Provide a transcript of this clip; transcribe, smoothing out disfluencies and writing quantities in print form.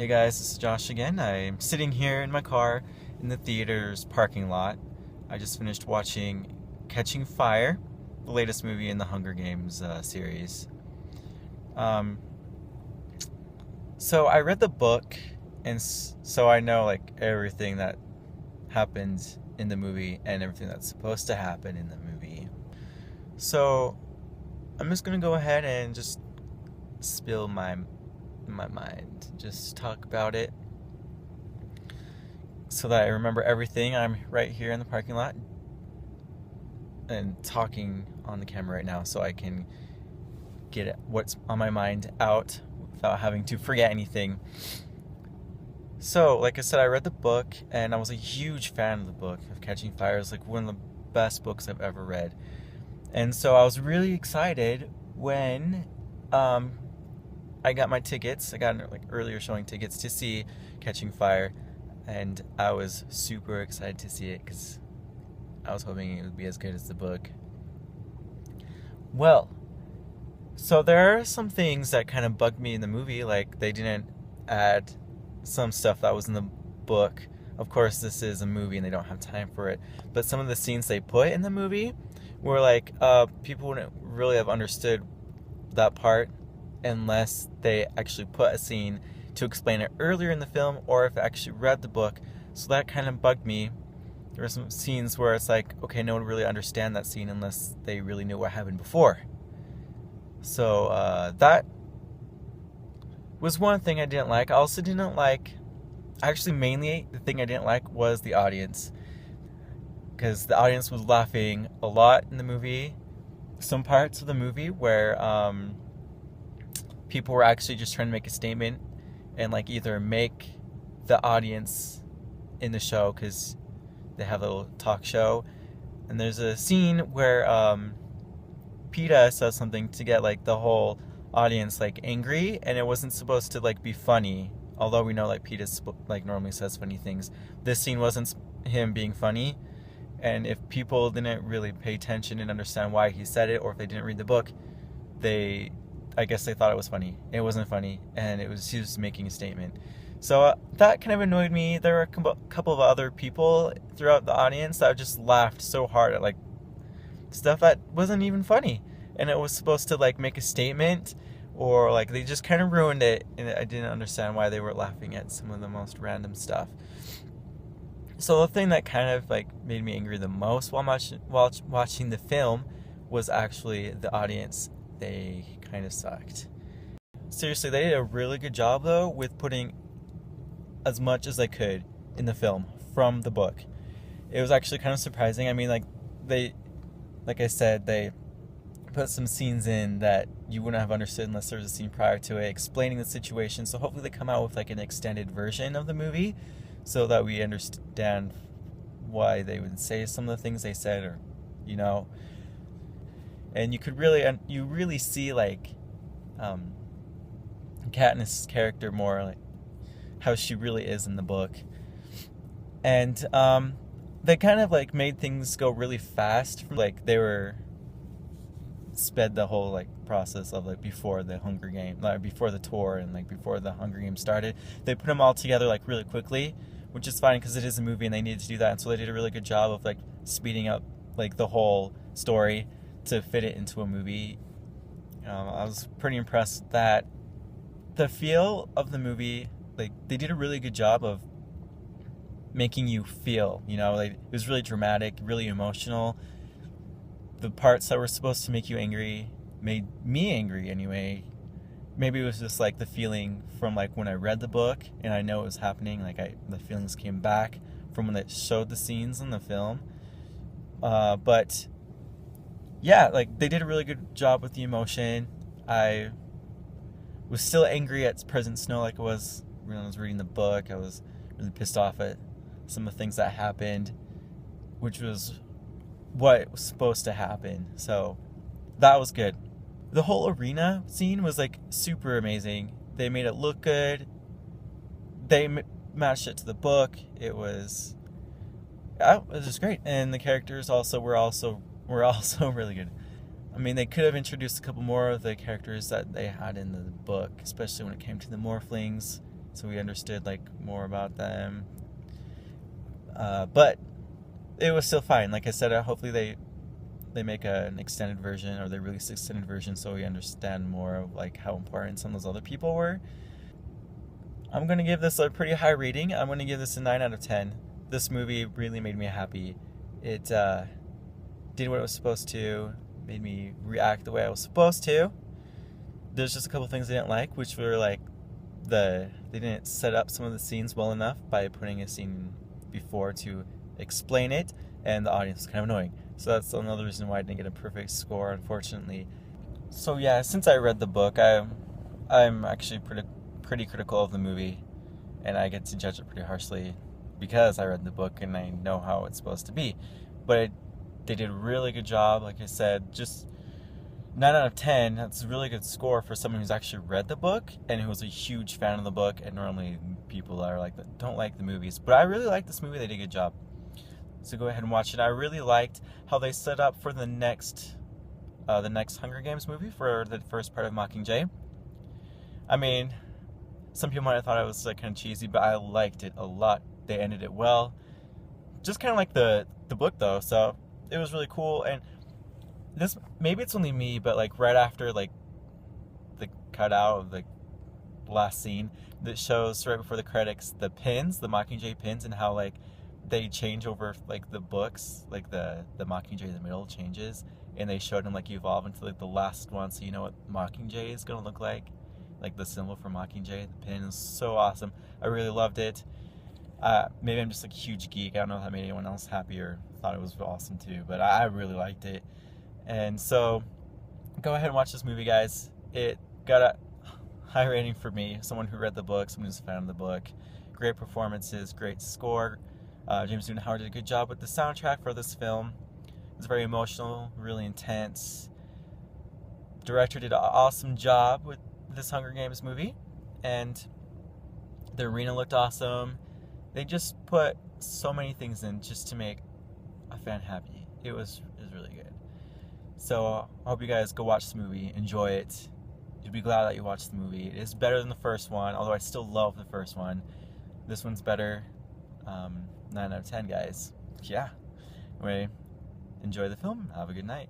Hey guys, this is Josh again. I'm sitting here in my car in the theater's parking lot. I just finished watching Catching Fire, the latest movie in the Hunger Games series. Um, so I read the book, and so I know like everything that happens in the movie and everything that's supposed to happen in the movie. So I'm just gonna go ahead and just spill my mind, just talk about it so that I remember everything. I'm right here in the parking lot and talking on the camera right now so I can get what's on my mind out without having to forget anything. So, like I said, I read the book and I was a huge fan of the book of Catching Fire. It's like one of the best books I've ever read. And so I was really excited when I got my tickets. I got like earlier showing tickets to see Catching Fire, and I was super excited to see it because I was hoping it would be as good as the book. Well, so there are some things that kind of bugged me in the movie, like they didn't add some stuff that was in the book. Of course, this is a movie and they don't have time for it, but some of the scenes they put in the movie were like people wouldn't really have understood that part unless they actually put a scene to explain it earlier in the film, or if I actually read the book. So that kind of bugged me. There were some scenes where it's like, okay, no one would really understand that scene unless they really knew what happened before. So that was one thing I didn't like. I also didn't like, actually mainly the thing I didn't like was the audience, because the audience was laughing a lot in the movie. Some parts of the movie where people were actually just trying to make a statement and like either make the audience in the show, because they have a little talk show, and there's a scene where PETA says something to get like the whole audience like angry, and it wasn't supposed to like be funny, although we know like PETA like normally says funny things. This scene wasn't him being funny, and if people didn't really pay attention and understand why he said it, or if they didn't read the book, I guess they thought it was funny. It wasn't funny, and he was making a statement. So that kind of annoyed me. There were a couple of other people throughout the audience that just laughed so hard at like stuff that wasn't even funny, and it was supposed to like make a statement, or like they just kind of ruined it, and I didn't understand why they were laughing at some of the most random stuff. So the thing that kind of like made me angry the most while watching the film was actually the audience. They kind of sucked. Seriously, they did a really good job though with putting as much as they could in the film from the book. It was actually kind of surprising. I mean, like I said, they put some scenes in that you wouldn't have understood unless there was a scene prior to it explaining the situation. So hopefully they come out with like an extended version of the movie so that we understand why they would say some of the things they said, or and you really see like Katniss' character more, like how she really is in the book. And they kind of like made things go really fast. Like they were sped the whole like process of like before the Hunger Game, like before the tour, and like before the Hunger Games started. They put them all together like really quickly, which is fine because it is a movie and they needed to do that. And so they did a really good job of like speeding up like the whole story to fit it into a movie. I was pretty impressed with that. The feel of the movie, like they did a really good job of making you feel, like it was really dramatic, really emotional. The parts that were supposed to make you angry made me angry anyway. Maybe it was just like the feeling from like when I read the book and I know it was happening, like the feelings came back from when they showed the scenes in the film. But yeah, like they did a really good job with the emotion. I was still angry at President Snow like I was when I was reading the book. I was really pissed off at some of the things that happened, which was what was supposed to happen. So that was good. The whole arena scene was like super amazing. They made it look good. They matched it to the book. It was just great. And the characters were also really good. I mean, they could have introduced a couple more of the characters that they had in the book, especially when it came to the Morphlings, so we understood like more about them. But it was still fine. Like I said, hopefully they make an extended version, or they release an extended version, so we understand more of like how important some of those other people were. I'm gonna give this a pretty high rating. I'm gonna give this a 9 out of 10. This movie really made me happy. It did what it was supposed to, made me react the way I was supposed to. There's just a couple things I didn't like, which were like they didn't set up some of the scenes well enough by putting a scene before to explain it, and the audience was kind of annoying. So that's another reason why I didn't get a perfect score, unfortunately. So yeah, since I read the book, I'm actually pretty critical of the movie, and I get to judge it pretty harshly because I read the book and I know how it's supposed to be. But they did a really good job. Like I said, just 9 out of 10. That's a really good score for someone who's actually read the book and who's a huge fan of the book. And normally people are like don't like the movies, but I really like this movie. They did a good job. So go ahead and watch it. I really liked how they set up for the next Hunger Games movie for the first part of Mockingjay. I mean, some people might have thought it was like kind of cheesy, but I liked it a lot. They ended it well. Just kind of like the book though, so it was really cool. And this, maybe it's only me, but like right after like the cutout of the last scene that shows right before the credits the pins, the Mockingjay pins, and how like they change over like the books, like the Mockingjay in the middle changes, and they showed him like evolve into like the last one, so you know what Mockingjay is gonna look like the symbol for Mockingjay. The pin is so awesome. I really loved it. Maybe I'm just like a huge geek. I don't know if that made anyone else happy or thought it was awesome too, but I really liked it. And so go ahead and watch this movie, guys. It got a high rating for me, someone who read the book, someone who's a fan of the book. Great performances, great score. James Newton Howard did a good job with the soundtrack for this film. It's very emotional, really intense. Director did an awesome job with this Hunger Games movie, and the arena looked awesome. They just put so many things in just to make a fan happy. It was really good. So I hope you guys go watch this movie, enjoy it. You'll be glad that you watched the movie. It is better than the first one, although I still love the first one. This one's better. 9 out of 10, guys. Yeah. Anyway, enjoy the film. Have a good night.